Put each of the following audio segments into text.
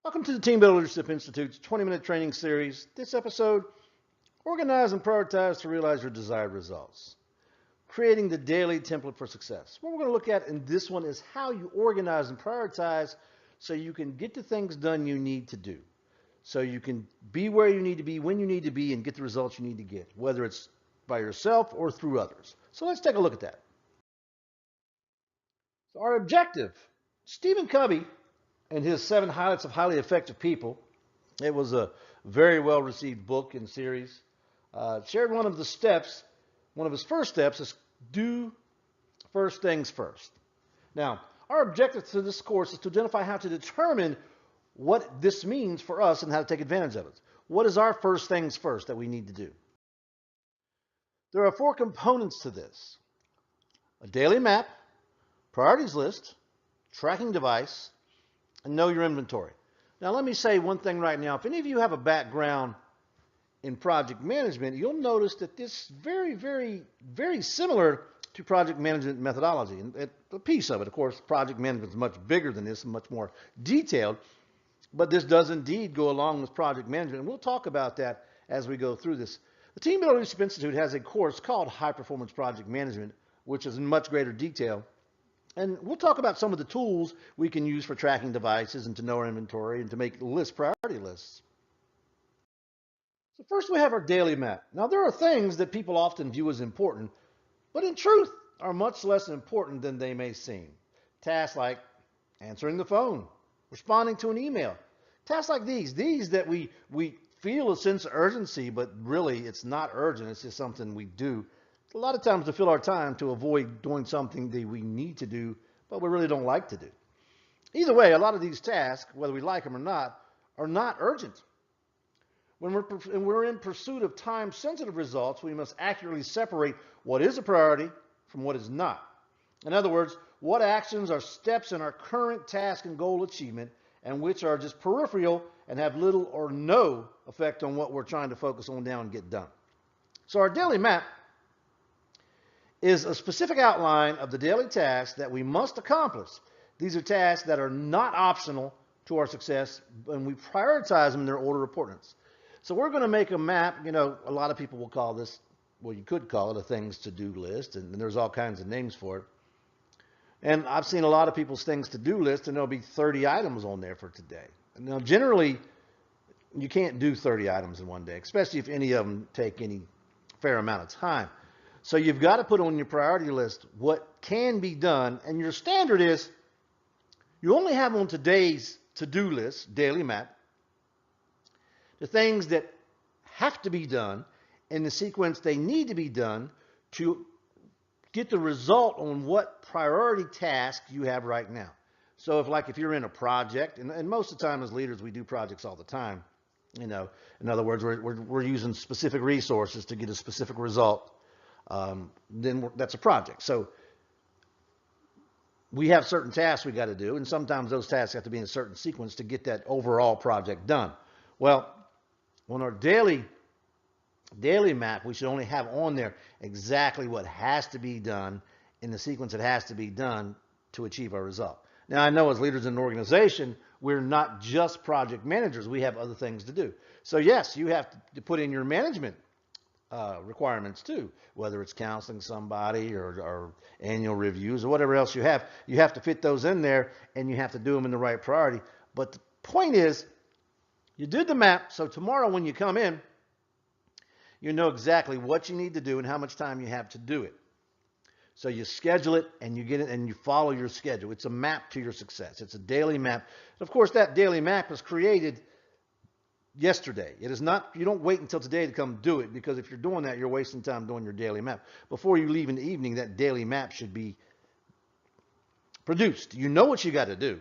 Welcome to the Team Builder Leadership Institute's 20-minute training series. This episode, organize and prioritize to realize your desired results. Creating the daily template for success. What we're going to look at in this one is how you organize and prioritize so you can get the things done you need to do. So you can be where you need to be, when you need to be, and get the results you need to get, whether it's by yourself or through others. So let's take a look at that. So our objective, Stephen Covey and his 7 Highlights of Highly Effective People. It was a very well received book and series. Shared one of the steps, one of his first steps is do first things first. Now, our objective to this course is to identify how to determine what this means for us and how to take advantage of it. What is our first things first that we need to do? There are 4 components to this: a daily map, priorities list, tracking device, and know your inventory. Now, let me say one thing right now. If any of you have a background in project management, you'll notice that this is very similar to project management methodology. And a piece of it, of course, project management is much bigger than this and much more detailed, but this does indeed go along with project management, and we'll talk about that as we go through this. The Team Builder Leadership Institute has a course called High Performance Project Management, which is in much greater detail. And we'll talk about some of the tools we can use for tracking devices and to know our inventory and to make priority lists. So first we have our daily map. Now there are things that people often view as important, but in truth are much less important than they may seem. Tasks like answering the phone, responding to an email. Tasks like these that we feel a sense of urgency, but really it's not urgent, it's just something we do. A lot of times to fill our time to avoid doing something that we need to do, but we really don't like to do. Either way, a lot of these tasks, whether we like them or not, are not urgent. When we're in pursuit of time-sensitive results, we must accurately separate what is a priority from what is not. In other words, what actions are steps in our current task and goal achievement, and which are just peripheral and have little or no effect on what we're trying to focus on now and get done. So our daily map is a specific outline of the daily tasks that we must accomplish. These are tasks that are not optional to our success, and we prioritize them in their order of importance. So we're going to make a map. You know, a lot of people will call this, well, you could call it a things to-do list, and there's all kinds of names for it. And I've seen a lot of people's things to-do list, and there'll be 30 items on there for today. Now, generally, you can't do 30 items in one day, especially if any of them take any fair amount of time. So you've got to put on your priority list what can be done, and your standard is you only have on today's to-do list, daily map, the things that have to be done in the sequence they need to be done to get the result on what priority task you have right now. So if you're in a project, and most of the time as leaders we do projects all the time, you know, in other words, we're using specific resources to get a specific result. Then that's a project. So we have certain tasks we got to do, and sometimes those tasks have to be in a certain sequence to get that overall project done. Well, on our daily map, we should only have on there exactly what has to be done in the sequence it has to be done to achieve our result. Now, I know as leaders in an organization, we're not just project managers. We have other things to do. So yes, you have to put in your management requirements too, whether it's counseling somebody or annual reviews or whatever else you have to fit those in there, and you have to do them in the right priority. But the point is, you did the map, so tomorrow when you come in, you know exactly what you need to do and how much time you have to do it. So you schedule it and you get it and you follow your schedule. It's a map to your success. It's a daily map. Of course, that daily map was created yesterday. It is not, you don't wait until today to come do it, because if you're doing that, you're wasting time doing your daily map. Before you leave in the evening, that daily map should be produced. You know what you got to do.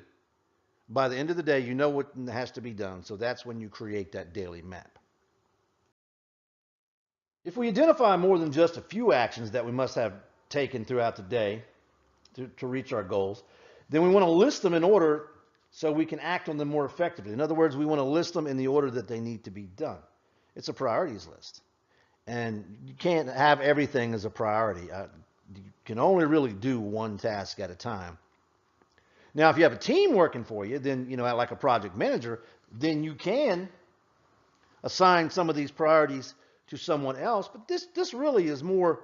By the end of the day, you know what has to be done. So that's when you create that daily map. If we identify more than just a few actions that we must have taken throughout the day to reach our goals, then we want to list them in order so we can act on them more effectively. In other words, we want to list them in the order that they need to be done. It's a priorities list. And you can't have everything as a priority. You can only really do one task at a time. Now, if you have a team working for you, then, like a project manager, then you can assign some of these priorities to someone else. But this really is more,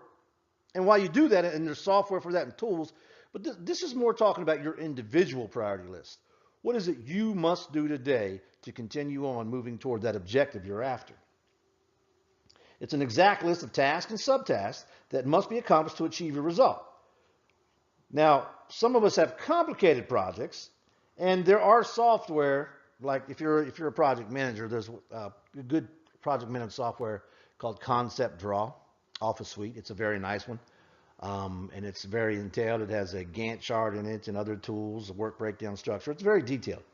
and while you do that, and there's software for that and tools, but this is more talking about your individual priority list. What is it you must do today to continue on moving toward that objective you're after? It's an exact list of tasks and subtasks that must be accomplished to achieve your result. Now, some of us have complicated projects, and there are software, like if you're a project manager, there's a good project management software called Concept Draw, Office Suite. It's a very nice one, and it's very detailed. It has a Gantt chart in it and other tools, a work breakdown structure. It's very detailed.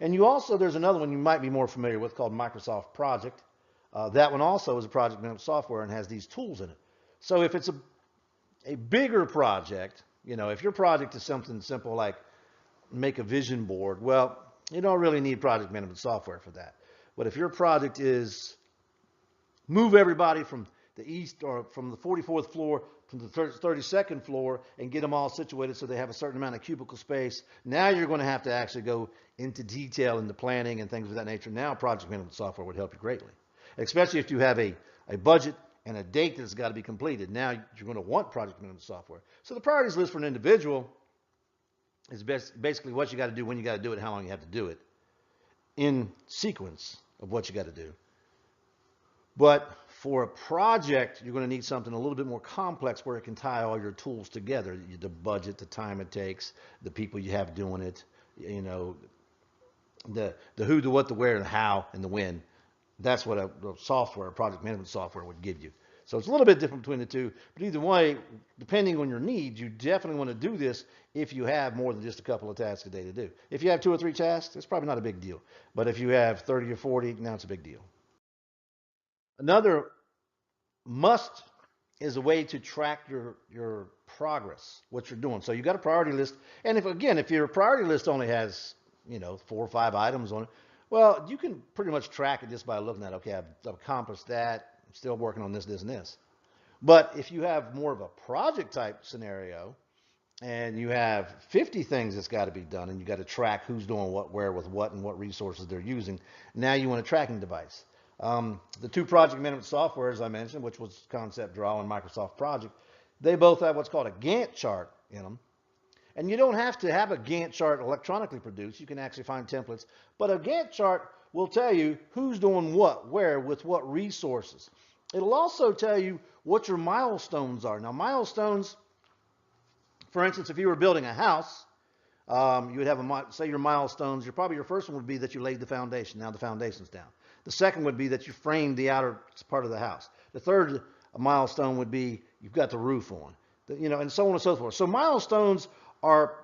And there's another one you might be more familiar with called Microsoft Project. That one also is a project management software and has these tools in it. So if it's a bigger project, if your project is something simple like make a vision board, well, you don't really need project management software for that. But if your project is move everybody from the east or from the 44th floor to the 32nd floor and get them all situated so they have a certain amount of cubicle space, now you're going to have to actually go into detail in the planning and things of that nature. Now project management software would help you greatly, especially if you have a budget and a date that's got to be completed. Now you're going to want project management software. So the priorities list for an individual is basically what you got to do, when you got to do it, how long you have to do it, in sequence of what you got to do. But for a project, you're going to need something a little bit more complex where it can tie all your tools together, the budget, the time it takes, the people you have doing it, the who, the what, the where, and how, and the when. That's what a project management software would give you. So it's a little bit different between the two, but either way, depending on your needs, you definitely want to do this if you have more than just a couple of tasks a day to do. If you have 2 or 3 tasks, it's probably not a big deal. But if you have 30 or 40, now it's a big deal. Another must is a way to track your progress, what you're doing. So you got a priority list, and if your priority list only has 4 or 5 items on it, well, you can pretty much track it just by looking at, okay, I've accomplished that, I'm still working on this, this, and this. But if you have more of a project type scenario and you have 50 things that's got to be done and you got to track who's doing what, where, with what, and what resources they're using, now you want a tracking device. The 2 project management softwares I mentioned, which was Concept Draw and Microsoft Project, they both have what's called a Gantt chart in them. And you don't have to have a Gantt chart electronically produced. You can actually find templates. But a Gantt chart will tell you who's doing what, where, with what resources. It'll also tell you what your milestones are. Now, milestones, for instance, if you were building a house, you would have say your milestones. Your first one would be that you laid the foundation. Now the foundation's down. The second would be that you framed the outer part of the house. The third milestone would be you've got the roof on. And so on and so forth. So milestones are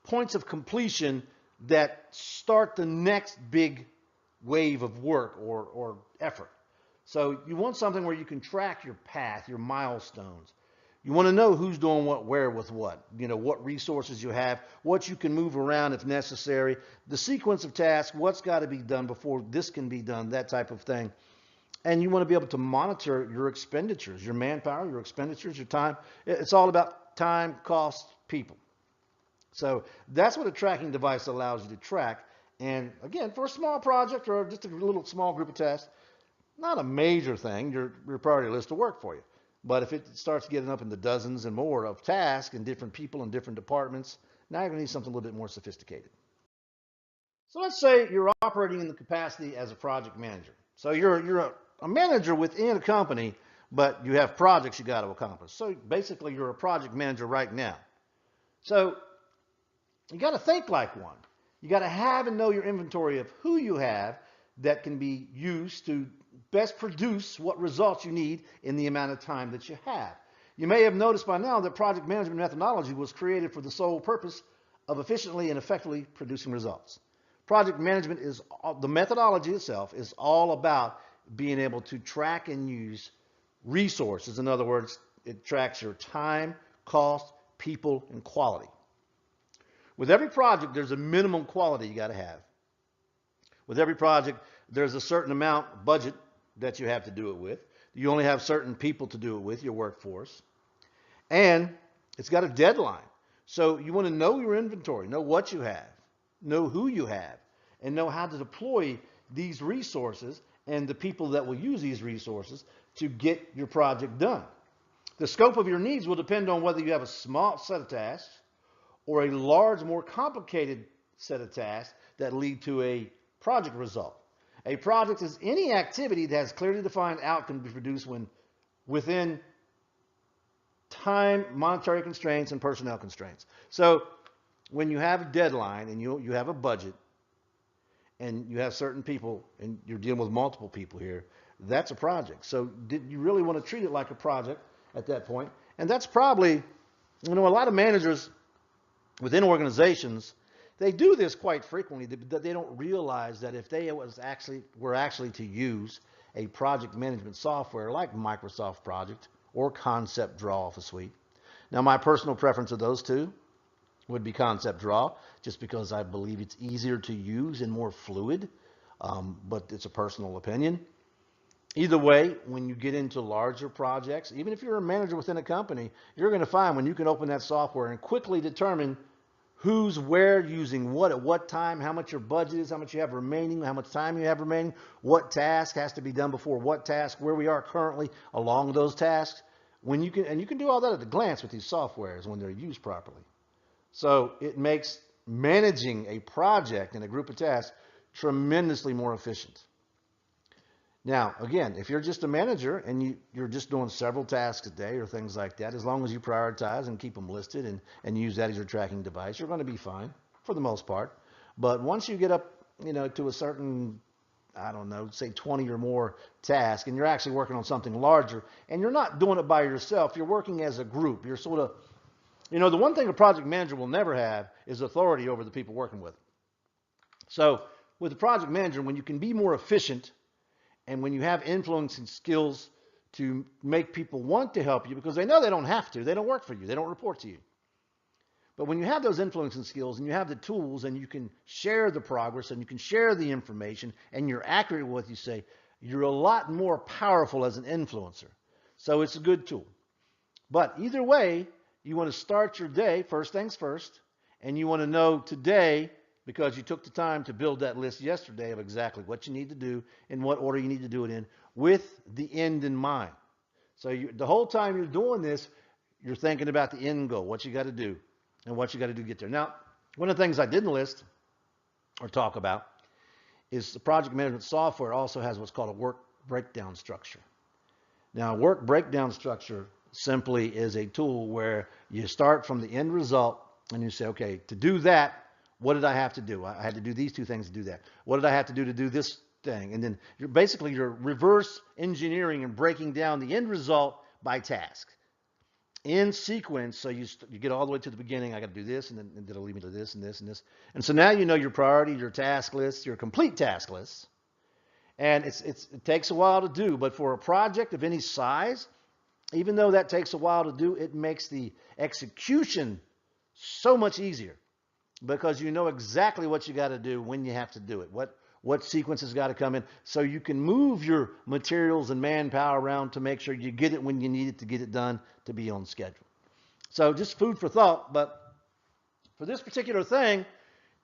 points of completion that start the next big wave of work or effort. So you want something where you can track your path, your milestones. You want to know who's doing what, where, with what, what resources you have, what you can move around if necessary, the sequence of tasks, what's got to be done before this can be done, that type of thing. And you want to be able to monitor your expenditures, your manpower, your expenditures, your time. It's all about time, cost, people. So that's what a tracking device allows you to track. And again, for a small project or just a little small group of tasks, not a major thing, your priority list will work for you. But if it starts getting up in the dozens and more of tasks and different people in different departments, now you're going to need something a little bit more sophisticated. So let's say you're operating in the capacity as a project manager. So you're a manager within a company, but you have projects you got to accomplish. So basically you're a project manager right now. So you got to think like one. You got to have and know your inventory of who you have that can be used to best produce what results you need in the amount of time that you have. You may have noticed by now that project management methodology was created for the sole purpose of efficiently and effectively producing results. Project management the methodology itself is all about being able to track and use resources. In other words, it tracks your time, cost, people, and quality. With every project, there's a minimum quality you got to have. With every project, there's a certain amount budget that you have to do it with. You only have certain people to do it with, your workforce. And it's got a deadline. So you want to know your inventory, know what you have, know who you have, and know how to deploy these resources and the people that will use these resources to get your project done. The scope of your needs will depend on whether you have a small set of tasks or a large, more complicated set of tasks that lead to a project result. A project is any activity that has clearly defined outcome to be produced within time, monetary constraints, and personnel constraints. So when you have a deadline and you have a budget and you have certain people and you're dealing with multiple people here, that's a project. So you really want to treat it like a project at that point? And that's probably, a lot of managers within organizations, they do this quite frequently. They don't realize that if they were actually to use a project management software like Microsoft Project or Concept Draw Office Suite. Now, my personal preference of those two would be Concept Draw, just because I believe it's easier to use and more fluid, but it's a personal opinion. Either way, when you get into larger projects, even if you're a manager within a company, you're going to find when you can open that software and quickly determine who's where, using what at what time, how much your budget is, how much you have remaining, how much time you have remaining, what task has to be done before what task, where we are currently along those tasks. You can do all that at a glance with these softwares when they're used properly. So it makes managing a project and a group of tasks tremendously more efficient. Now, again, if you're just a manager and you're just doing several tasks a day or things like that, as long as you prioritize and keep them listed and use that as your tracking device, you're going to be fine for the most part. But once you get up, to a certain, say 20 or more tasks, and you're actually working on something larger, and you're not doing it by yourself, you're working as a group. You're sort of, the one thing a project manager will never have is authority over the people working with. So with a project manager, when you can be more efficient, and when you have influence and skills to make people want to help you, because they know they don't have to, they don't work for you, they don't report to you. But when you have those influence and skills and you have the tools and you can share the progress and you can share the information and you're accurate with what you say, you're a lot more powerful as an influencer. So it's a good tool. But either way, you want to start your day, first things first, and you want to know today, because you took the time to build that list yesterday of exactly what you need to do and what order you need to do it in with the end in mind. So the whole time you're doing this, you're thinking about the end goal, what you got to do and what you got to do to get there. Now, one of the things I didn't list or talk about is the project management software also has what's called a work breakdown structure. Now, work breakdown structure simply is a tool where you start from the end result and you say, okay, to do that, what did I have to do? I had to do these two things to do that. What did I have to do this thing? And then you're reverse engineering and breaking down the end result by task in sequence. So you get all the way to the beginning. I got to do this, and then it'll lead me to this and this and this. And so now you know your priority, your task list, your complete task list. And it takes a while to do, but for a project of any size, even though that takes a while to do, it makes the execution so much easier, because you know exactly what you got to do when you have to do it, what sequences got to come in, so you can move your materials and manpower around to make sure you get it when you need it to get it done to be on schedule. So just food for thought, but for this particular thing,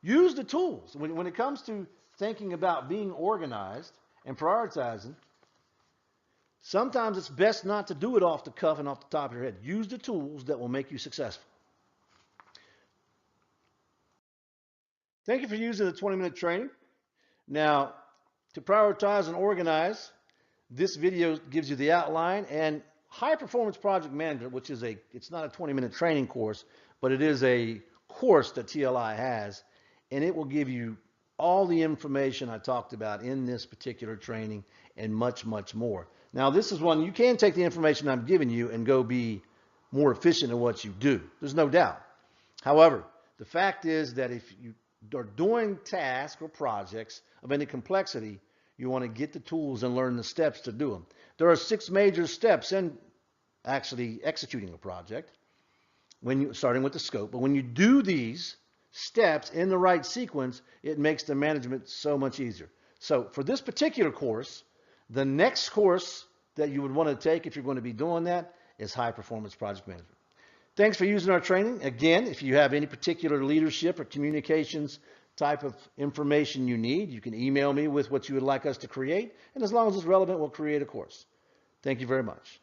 use the tools. When it comes to thinking about being organized and prioritizing, sometimes it's best not to do it off the cuff and off the top of your head. Use the tools that will make you successful. Thank you for using the 20-minute training. Now, to prioritize and organize, this video gives you the outline, and High Performance Project Management, which is it's not a 20-minute training course, but it is a course that TLI has, and it will give you all the information I talked about in this particular training and much, much more. Now, this is one you can take the information I'm giving you and go be more efficient in what you do. There's no doubt. However, the fact is that if you are doing tasks or projects of any complexity, you want to get the tools and learn the steps to do them. There are 6 major steps in actually executing a project, starting with the scope. But when you do these steps in the right sequence, it makes the management so much easier. So for this particular course, the next course that you would want to take if you're going to be doing that is High Performance Project Management. Thanks for using our training. Again, if you have any particular leadership or communications type of information you need, you can email me with what you would like us to create. And as long as it's relevant, we'll create a course. Thank you very much.